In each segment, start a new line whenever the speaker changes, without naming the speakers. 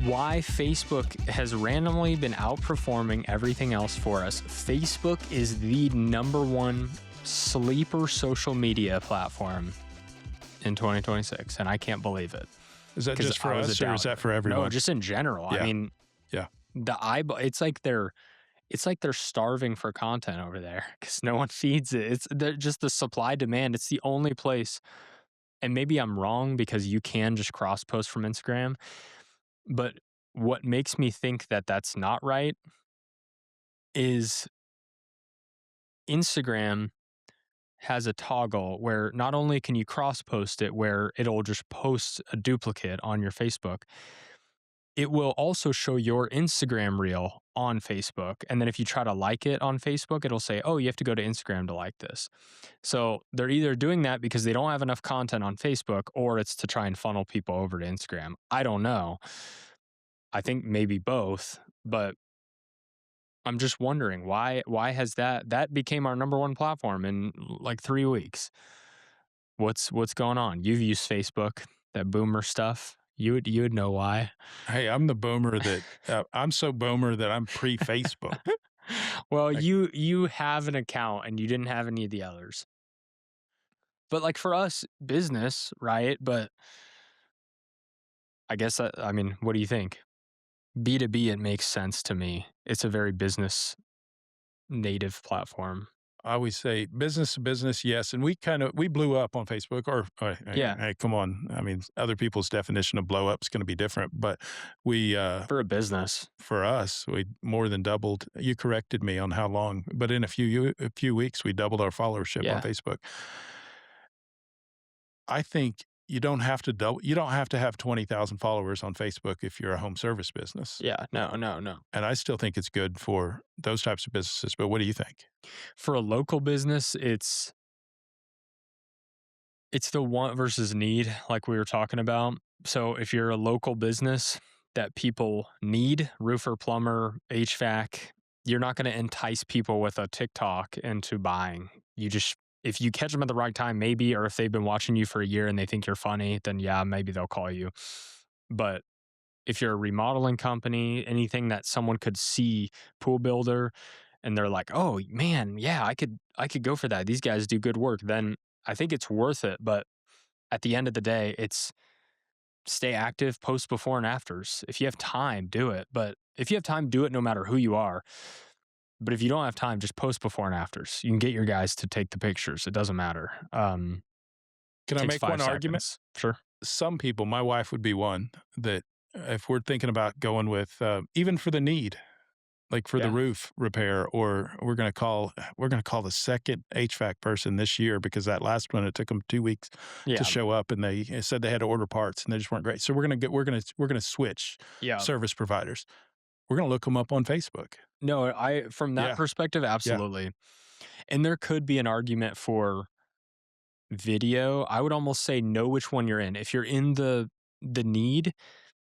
why Facebook has randomly been outperforming everything else for us. Facebook is the #1 sleeper social media platform in 2026, and I can't believe it.
Is that just for us, or is that for everyone?
No, just in general.
Yeah.
I mean,
yeah,
it's like they're starving for content over there because no one feeds it. Just the supply demand. It's the only place. And maybe I'm wrong because you can just cross post from Instagram. But what makes me think that that's not right is Instagram has a toggle where not only can you cross post it, where it'll just post a duplicate on your Facebook, it will also show your Instagram reel on Facebook. And then if you try to like it on Facebook, it'll say, oh, you have to go to Instagram to like this. So they're either doing that because they don't have enough content on Facebook, or it's to try and funnel people over to Instagram. I don't know. I think maybe both, but I'm just wondering why has that became our #1 platform in like 3 weeks. What's going on? You've used Facebook, that boomer stuff. You would know why.
Hey, I'm the boomer that I'm so boomer that I'm pre-Facebook.
Well, you have an account and you didn't have any of the others. But like for us, business, right? But I guess I mean, what do you think? B2B, it makes sense to me. It's a very business native platform.
I always say business to business, yes. And we blew up on Facebook, or
Yeah.
hey, come on. I mean, other people's definition of blow up is going to be different, but we,
For a business.
for us, we more than doubled. You corrected me on how long, but in a few weeks, we doubled our followership on Facebook. I think you don't have to you don't have to have 20,000 followers on Facebook if you're a home service business.
Yeah. No.
And I still think it's good for those types of businesses. But what do you think?
For a local business, it's the want versus need, like we were talking about. So if you're a local business that people need, roofer, plumber, HVAC, you're not going to entice people with a TikTok into buying. If you catch them at the right time, maybe, or if they've been watching you for a year and they think you're funny, then yeah, maybe they'll call you. But if you're a remodeling company, anything that someone could see, pool builder, and they're like, oh man, yeah, I could go for that. These guys do good work. Then I think it's worth it. But at the end of the day, it's stay active, post before and afters. If you have time, do it. But if you have time, do it no matter who you are. But if you don't have time, just post before and afters. You can get your guys to take the pictures. It doesn't matter.
Can I make one argument?
Sure.
Some people, my wife would be one, that if we're thinking about going with, even for the need, like for the roof repair, or we're going to call the second HVAC person this year because that last one, it took them 2 weeks to show up, and they said they had to order parts and they just weren't great. So we're going to switch service providers. We're going to look them up on Facebook.
No, from that perspective, absolutely. Yeah. And there could be an argument for video. I would almost say know which one you're in. If you're in the need,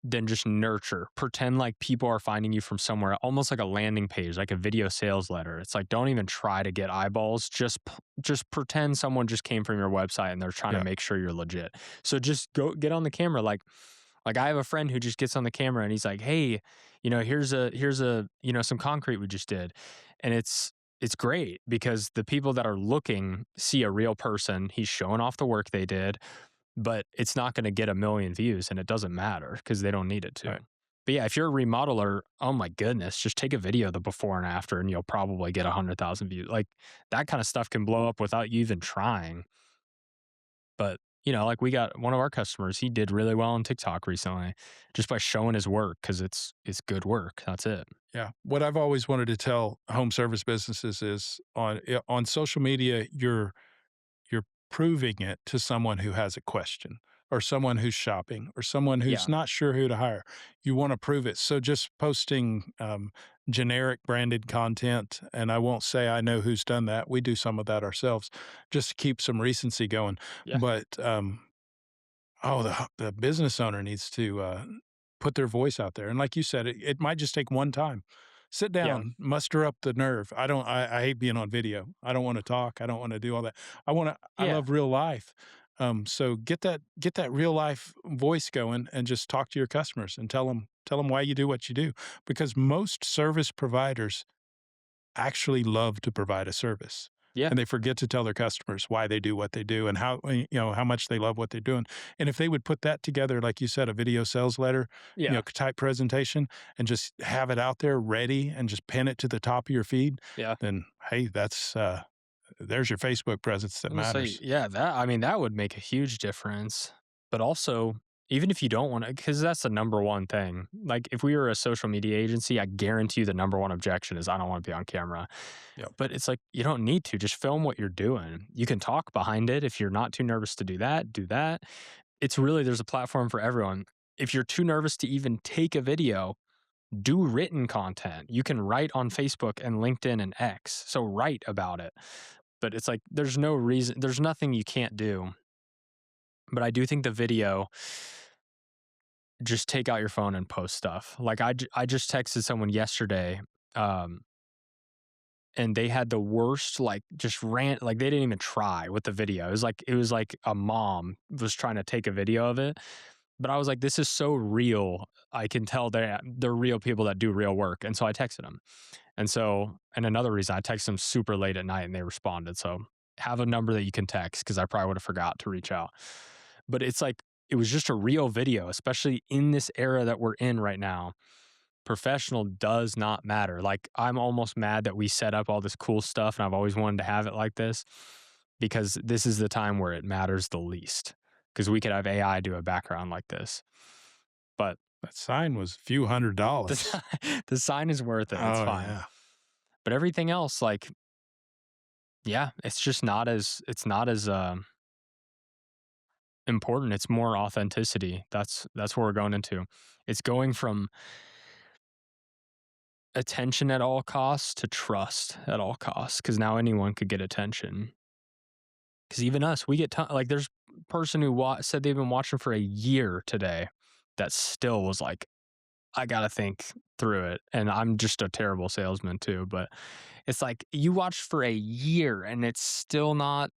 then just nurture. Pretend like people are finding you from somewhere, almost like a landing page, like a video sales letter. It's like, don't even try to get eyeballs. Just pretend someone just came from your website and they're trying to make sure you're legit. So just go get on the camera. Like I have a friend who just gets on the camera and he's like, hey, here's a some concrete we just did. And it's great because the people that are looking see a real person. He's showing off the work they did, but it's not going to get 1 million views, and it doesn't matter because they don't need it to. Right. But yeah, if you're a remodeler, oh my goodness, just take a video of the before and after and you'll probably get 100,000 views. Like that kind of stuff can blow up without you even trying. But like we got one of our customers, he did really well on TikTok recently just by showing his work because it's good work. That's it.
Yeah. What I've always wanted to tell home service businesses is on social media, you're proving it to someone who has a question, or someone who's shopping, or someone who's not sure who to hire. You want to prove it. So just posting generic branded content, and I won't say I know who's done that. We do some of that ourselves just to keep some recency going. Yeah. But the business owner needs to put their voice out there. And like you said, it might just take one time. Sit down, muster up the nerve. I hate being on video. I don't want to talk. I don't want to do all that. I love real life. So get that real life voice going and just talk to your customers and tell them why you do what you do, because most service providers actually love to provide a service,
Yeah.
and they forget to tell their customers why they do what they do and how, how much they love what they're doing. And if they would put that together, like you said, a video sales letter,
Yeah.
type presentation, and just have it out there ready and just pin it to the top of your feed,
Yeah.
then hey, there's your Facebook presence that
I'm gonna say,
matters.
yeah, that I mean, that would make a huge difference. But also, even if you don't want to, because that's the number one thing. Like, if we were a social media agency, I guarantee you the number one objection is I don't want to be on camera.
Yep.
But it's like you don't need to. Just film what you're doing. You can talk behind it if you're not too nervous to do that. Do that. It's really there's a platform for everyone. If you're too nervous to even take a video, do written content. You can write on Facebook and LinkedIn and X. So write about it. But it's like there's no reason, there's nothing you can't do. But I do think the video, just take out your phone and post stuff. Like I just texted someone yesterday, um, and they had the worst, like, just rant, like, they didn't even try with the video. It was like a mom was trying to take a video of it, but I was like, "This is so real." I can tell they're real people that do real work, and so I texted them. And another reason, I texted them super late at night and they responded, so have a number that you can text because I probably would've forgot to reach out. But it's like, it was just a real video, especially in this era that we're in right now. Professional does not matter. Like, I'm almost mad that we set up all this cool stuff and I've always wanted to have it like this because this is the time where it matters the least. Because we could have AI do a background like this. But
That sign was a few $100.
the sign is worth it. It's
Oh
fine.
yeah.
But everything else, like, yeah, it's not as important. It's more authenticity. That's where we're going into. It's going from attention at all costs to trust at all costs because now anyone could get attention. Because even us, we get like there's a person who said they've been watching for a year today that still was like, I gotta think through it. And I'm just a terrible salesman too, but it's like you watched for a year and it's still not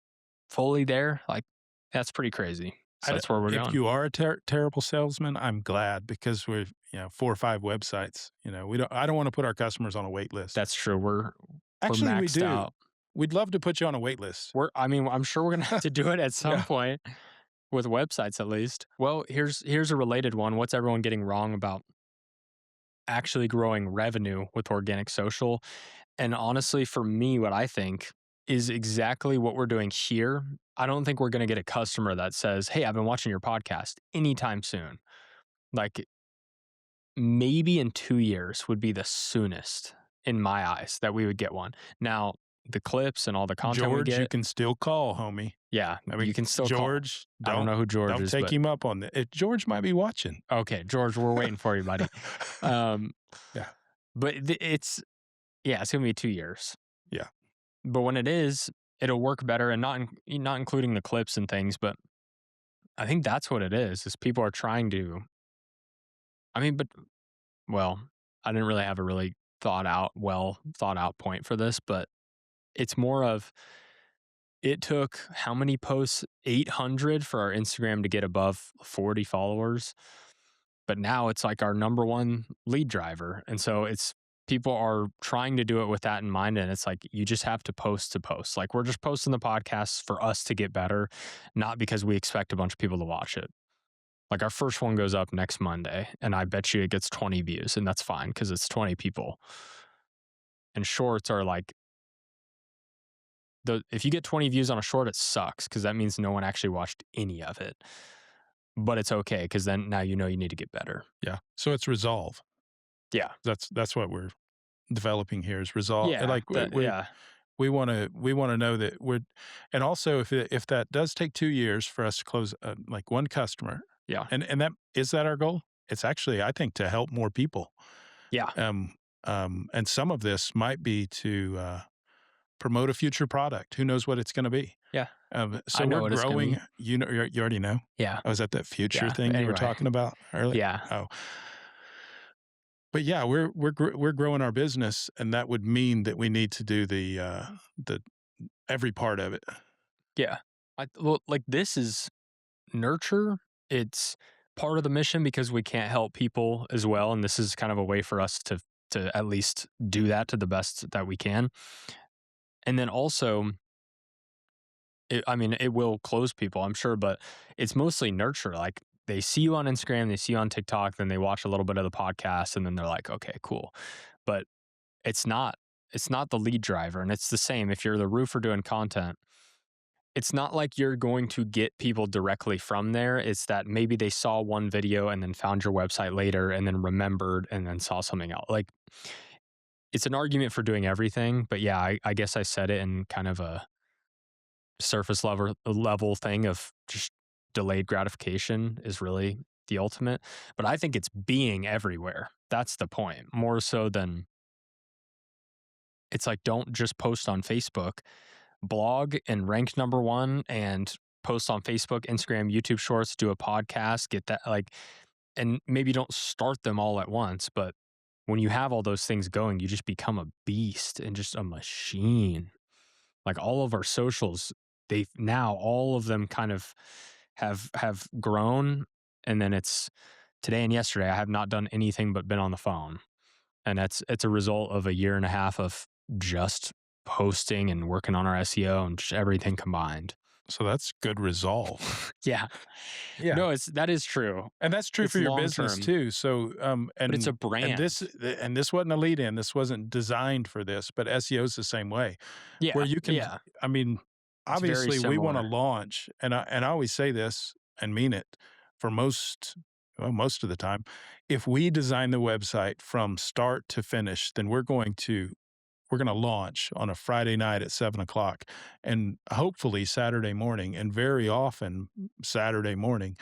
fully there. Like, that's pretty crazy. So
I d
that's where we're
If
going.
you are a terrible salesman, I'm glad, because we're, 4 or 5 websites, I don't wanna put our customers on a wait list.
That's true. We're
Actually, we
maxed
do.
out.
We'd love to put you on a wait list.
I mean, I'm sure we're gonna have to do it at some
Yeah.
point with websites at least. Well, here's a related one. What's everyone getting wrong about actually growing revenue with organic social? And honestly, for me, what I think is exactly what we're doing here. I don't think we're going to get a customer that says, "Hey, I've been watching your podcast," anytime soon. Like, maybe in 2 years would be the soonest in my eyes that we would get one. Now, the clips and all the content we
George, you
get,
can still call, homie.
yeah,
I
you
mean,
can still call.
George,
I don't know who George
don't
is,
take
but
him up on it. George might be watching.
okay, George, we're waiting for you, buddy. Um,
Yeah,
but it's yeah, it's gonna be 2 years.
yeah.
But when it is, it'll work better, and not including the clips and things. But I think that's what it is people are trying to. I mean, but well, I didn't really have a really well thought out point for this, but it's more of it took how many posts? 800 for our Instagram to get above 40 followers. But now it's like our number one lead driver. And so it's people are trying to do it with that in mind. And it's like you just have to post to post. Like, we're just posting the podcasts for us to get better, not because we expect a bunch of people to watch it. Like, our first one goes up next Monday, and I bet you it gets 20 views, and that's fine because it's 20 people. And shorts are like if you get 20 views on a short, it sucks because that means no one actually watched any of it. But it's okay because then now you know you need to get better.
Yeah. So it's resolve.
Yeah.
That's what we're developing here, is resolve.
Yeah.
Like
Yeah.
we wanna know that we're, and also if that does take 2 years for us to close, like, one customer,
Yeah.
and that our goal? It's actually, I think, to help more people.
Yeah.
And some of this might be to, promote a future product. Who knows what it's gonna be?
Yeah. I
So
know
we're
what it's gonna
growing.
be.
You already know?
Yeah.
Oh, is that future
Yeah.
thing you were
Anyway.
talking about earlier?
Yeah.
Oh. But yeah, we're growing our business, and that would mean that we need to do the every part of it.
Yeah. Well, like, this is nurture. It's part of the mission because we can't help people as well, and this is kind of a way for us to at least do that to the best that we can. And then also, I mean, it will close people, I'm sure, but it's mostly nurture. Like, they see you on Instagram, they see you on TikTok, then they watch a little bit of the podcast, and then they're like, okay, cool. But it's not it's not the lead driver, and it's the same if you're the roofer doing content. It's not like you're going to get people directly from there. It's that maybe they saw one video and then found your website later and then remembered and then saw something else. Like, it's an argument for doing everything, but yeah, I guess I said it in kind of a surface level thing of just delayed gratification is really the ultimate. But I think it's being everywhere. That's the point. More so than it's like, don't just post on Facebook, blog and rank number one, and post on Facebook, Instagram, YouTube Shorts, do a podcast, get that, like, and maybe don't start them all at once, but when you have all those things going, you just become a beast and just a machine. Like, all of our socials, they've now all of them kind of have grown, and then it's today and yesterday I have not done anything but been on the phone. And it's a result of a year and a half of just posting and working on our SEO and just everything combined.
So that's good resolve.
Yeah.
Yeah.
No, that is true.
And that's true
It's
for your
long
business
term,
too. So,
but it's a
and
brand.
this wasn't a lead in. This wasn't designed for this, but SEO is the same way, where
Yeah,
you can.
yeah.
I mean,
It's very
obviously, we want to
similar.
launch, and I always say this and mean it for most of the time. If we design the website from start to finish, then we're going to launch on a Friday night at 7 o'clock, and hopefully Saturday morning, and very often Saturday morning,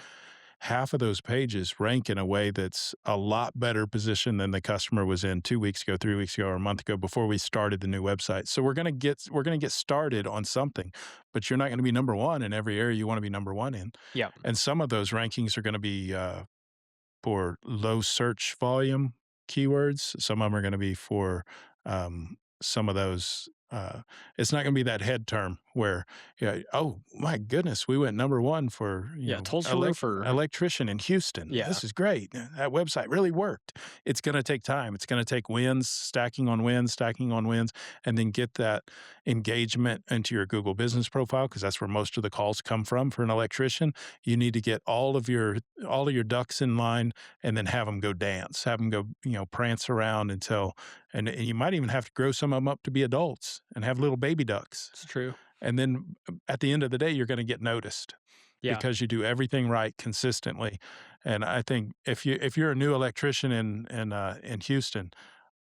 half of those pages rank in a way that's a lot better position than the customer was in 2 weeks ago, 3 weeks ago, or a month ago before we started the new website. So we're going to get started on something, but you're not going to be number one in every area you want to be number one in.
Yeah,
And some of those rankings are going to be for low search volume keywords. Some of them are going to be for some of those. It's not going to be that head term where, yeah, oh my goodness, we went number one for
yeah. Tulsa Roofer.
electrician in Houston.
Yeah,
This is great. That website really worked. It's going to take time. It's going to take wins, stacking on wins, and then get that engagement into your Google business profile, because that's where most of the calls come from for an electrician. You need to get all of your ducks in line, and then have them go dance, have them go, prance around until, and you might even have to grow some of them up to be adults and have little baby ducks.
it's true.
And then at the end of the day, you're going to get noticed
Yeah,
because you do everything right consistently. And I think if you're a new electrician in Houston,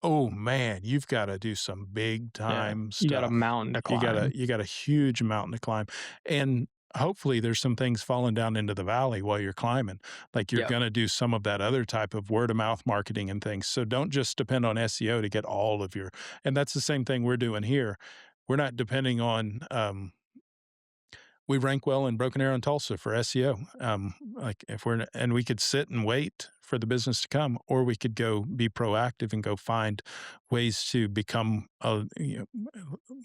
oh man, you've got to do some big
yeah.
time
You got a
stuff.
mountain to
You got a
climb.
you got a huge mountain to climb, and hopefully there's some things falling down into the valley while you're climbing. Like, you're
Yeah,
going to do some of that other type of word of mouth marketing and things. So don't just depend on SEO to get all of your. And that's the same thing we're doing here. We're not depending on. We rank well in Broken Arrow and Tulsa for SEO. Like, if and we could sit and wait for the business to come, or we could go be proactive and go find ways to become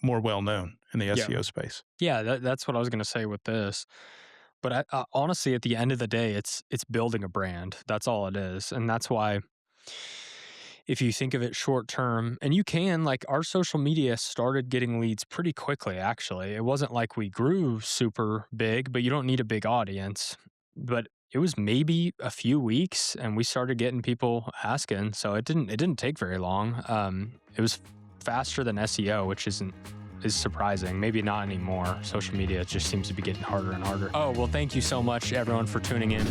more well known in the
yeah,
SEO space.
yeah. That's what I was gonna say with this. But honestly, at the end of the day, it's building a brand. That's all it is, and that's why if you think of it short term, and you can, like, our social media started getting leads pretty quickly, actually. It wasn't like we grew super big, but you don't need a big audience. But it was maybe a few weeks and we started getting people asking. So it didn't take very long. It was faster than SEO, which is surprising. Maybe not anymore. Social media just seems to be getting harder and harder. Oh, well, thank you so much, everyone, for tuning in.